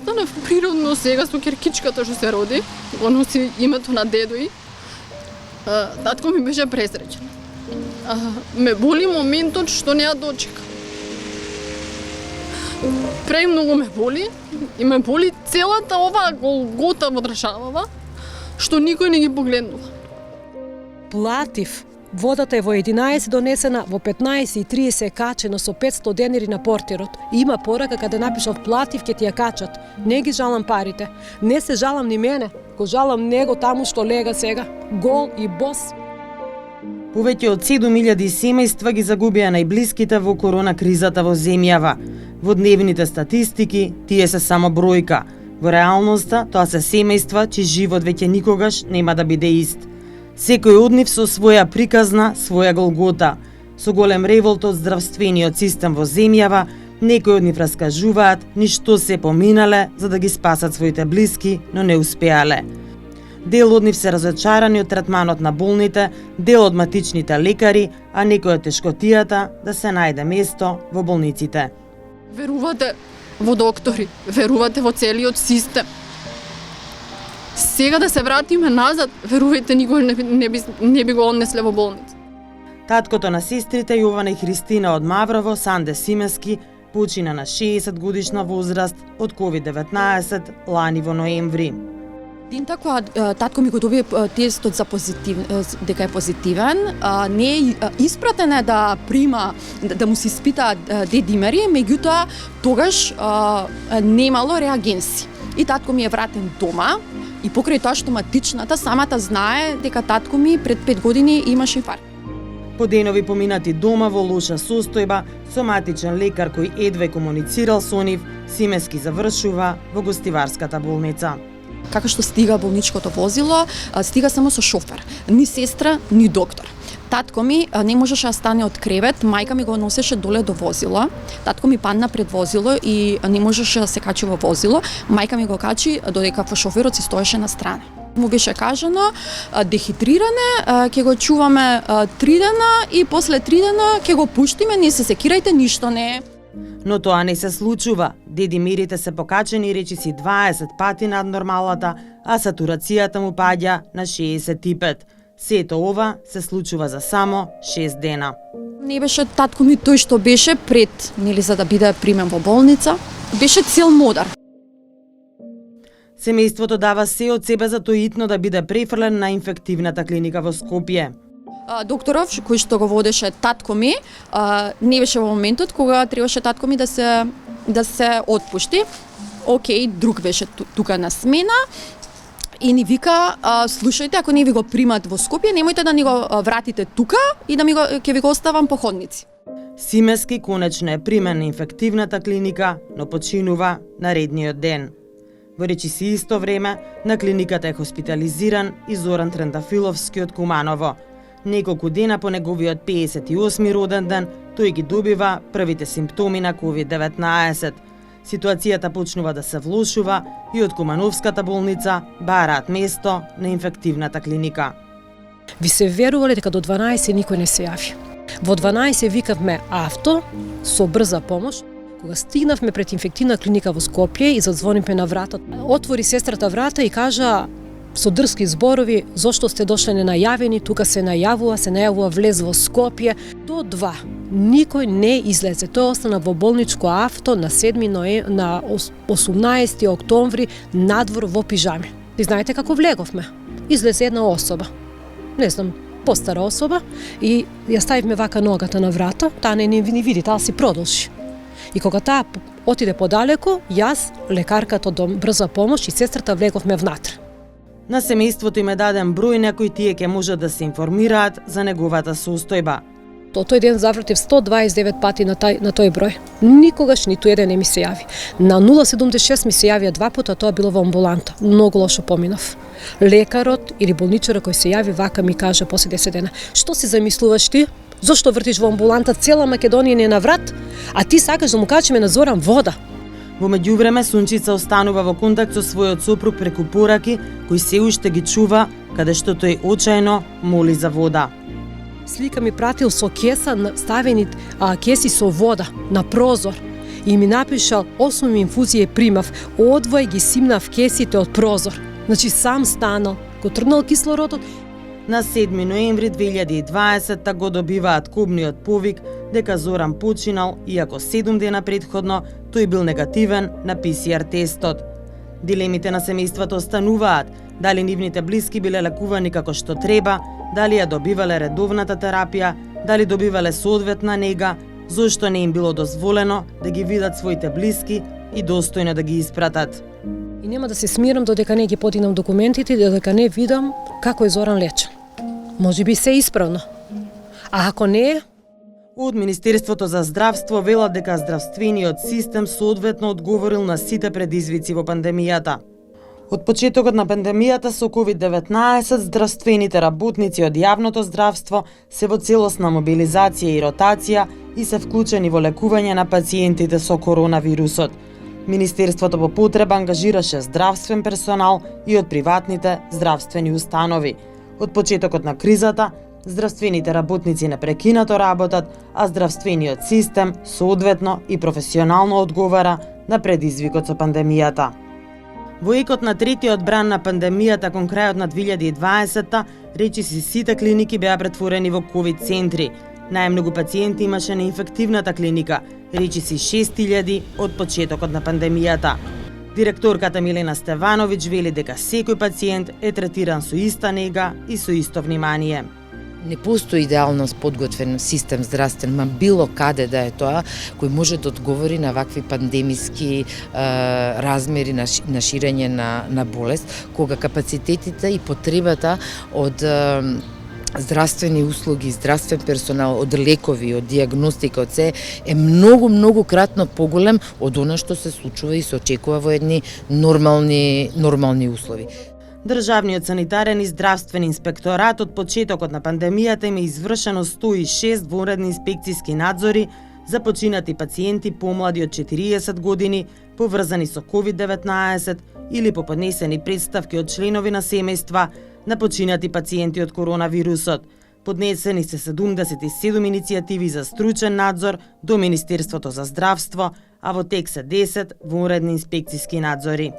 останав природно сега со керкичката што се роди, го носи името на дедо и. Татко ми беше пресреќен. Ме боли моментот што не ја дочека. Премногу ме боли и ме боли целата оваа голгота во државава што никој не ги погледнува. Платив. Водата е во 11 донесена, во 15:30 качено со 500 денари на портерот. И има порака каде напишав платив ќе ти ја качат. Не ги жалам парите. Не се жалам ни мене, го жалам него таму што лега сега, гол и бос. Повеќе од 7000 семејства ги загубија најблиските во корона кризата во земјава. Во дневните статистики тие се само бројка. Во реалноста тоа се семејства чиј живот веќе никогаш нема да биде ист. Секој од нив со своја приказна, своја голгота. Со голем револт од здравствениот систем во земјава, некои од нив раскажуваат ништо се поминале за да ги спасат своите блиски, но не успеале. Дел од нив се разочарани од третманот на болните, дел од матичните лекари, а некој од тешкотијата да се најде место во болниците. Верувате во доктори, верувате во целиот систем. Сега да се вратиме назад, верувајте, никој не би го однесле во болница. Таткото на сестрите Јована и Христина од Маврово, Санде Симески, почина на 60 годишна возраст од COVID-19 лани во ноември. Дента кога татко ми го добие тестот за дека е позитивен, не е испратена да прима, да му се испита дедимери, меѓутоа тогаш немало реагенси. И татко ми е вратен дома, и покрај тоа што матичната самата знае дека татко ми пред 5 години имаше инфаркт. По денови поминати дома во лоша состојба, соматичен лекар кој едве комуницирал со нив, Симески завршува во гостиварската болница. Како што стига болничкото возило, стига само со шофер, ни сестра, ни доктор. Татко ми не можеше да стане од кревет, мајка ми го носеше доле до возило. Татко ми падна пред возило и не можеше да се качи во возило. Мајка ми го качи додека шоферот си стоеше на страна. Му беше кажано дехидриране, ќе го чуваме 3 дена и после 3 дена ќе го пуштиме, не се секирајте, ништо не е. Но тоа не се случува. Дедимерите се покачени речиси 20 пати над нормалата, а сатурацијата му паѓа на 65. Сето ова се случува за само 6 дена. Не беше татко ми тој што беше пред, за да биде примен во болница. Беше цел модар. Семејството дава се од себе за тој итно да биде префрлен на инфективната клиника во Скопје. Докторов, кој што го водеше татко ми, не беше во моментот кога требаше татко ми да се отпушти. Океј, друг беше тука на смена и ни вика, слушајте, ако не ви го примат во Скопје, немојте да ни го вратите тука и да ќе ви го оставам по ходници. Симески конечно е примен на инфективната клиника, но починува наредниот ден. Во речиси исто време, на клиниката е хоспитализиран и Зоран Трендафиловски од Куманово. Неколку дена по неговиот 58 роден ден, тој ги добива првите симптоми на COVID-19. Ситуацијата почнува да се влошува и од Кумановската болница бараат место на инфективната клиника. Ви се верувале дека до 12 никој не се јави. Во 12 викавме авто со брза помош. Кога стигнавме пред инфективна клиника во Скопје и задзвонивме на врата, отвори сестрата врата и кажа со дрски зборови, зошто сте дошле ненајавени, тука се најавува влез во Скопје. До 2. Никој не излезе. Тој остана во болничко авто на 18 октомври надвор во пижами. И знаете како влеговме? Излезе една особа. Не знам, постара особа и ја ставивме вака ногата на врата, таа не ни види, таа си продолжи. И кога таа отиде подалеку, јас, лекарката од брза помош и сестрата влеговме внатре. На семејството им е даден број на кој тие ќе можат да се информираат за неговата состојба. Тој ден завртив 129 пати на тој број. Никогаш ниту еден не ми се јави. На 076 ми се јавија 2 пута, тоа било во амбуланта. Многу лошо поминав. Лекарот или болничарот кој се јави вака ми каже после 10 дена: "Што си замислуваш ти? Зошто вртиш во амбуланта, цела Македонија не на врат, а ти сакаш да му качиме на Зоран вода?" Во меѓувреме Сунчица останува во контакт со својот сопруг преку пораки, кој се уште ги чува, каде што тој очајно моли за вода. Слика ми пратил со кеса, ставени кеси со вода на прозор. и ми напишал 8 инфузije примав, одвој ги симнав кесите од прозор. Значи сам станал, го тргнал кислородот. На 7 ноември 2020 го добиваат кобниот повик дека Зоран починал, иако 7 дена предходно тој бил негативен на ПСР тестот. Дилемите на семејството остануваат, дали нивните блиски биле лекувани како што треба, дали ја добивале редовната терапија, дали добивале соодветна нега, зошто не им било дозволено да ги видат своите блиски и достојно да ги испратат. И нема да се смирам додека не ги подигнам документите и додека не видам како е Зоран лечен. Може би се исправно. А ако не е, Од Министерството за здравство велат дека здравствениот систем соодветно одговорил на сите предизвици во пандемијата. Од почетокот на пандемијата со COVID-19, здравствените работници од јавното здравство се во целосна мобилизација и ротација и се вклучени во лекување на пациентите со коронавирусот. Министерството по потреба ангажираше здравствен персонал и од приватните здравствени установи. Од почетокот на кризата, здравствените работници непрекинато работат, а здравствениот систем соодветно и професионално одговара на предизвикот со пандемијата. Во екот на третиот бран на пандемијата кон крајот на 2020, речиси сите клиники беа претворени во ковид центри. Најмногу пациенти имаше на инфективната клиника, речиси 6000 од почетокот на пандемијата. Директорката Милена Стевановиќ вели дека секој пациент е третиран со иста нега и со исто внимание. Не постои идеално подготвен систем здравствен, ма било каде да е тоа, кој може да одговори на вакви пандемиски размери на ширење на болест, кога капацитетите и потребата од здравствени услуги, здравствен персонал, од лекови, од диагностика, од се е многу кратно поголем од она што се случува и се очекува во едни нормални услови. Државниот санитарен и здравствен инспекторат од почетокот на пандемијата им е извршено 106 вонредни инспекциски надзори за починати пациенти помлади од 40 години, поврзани со COVID-19 или по поднесени представки од членови на семејства на починати пациенти од коронавирусот. Поднесени се 77 иницијативи за стручен надзор до Министерството за здравство, а во тек се 10 вонредни инспекциски надзори.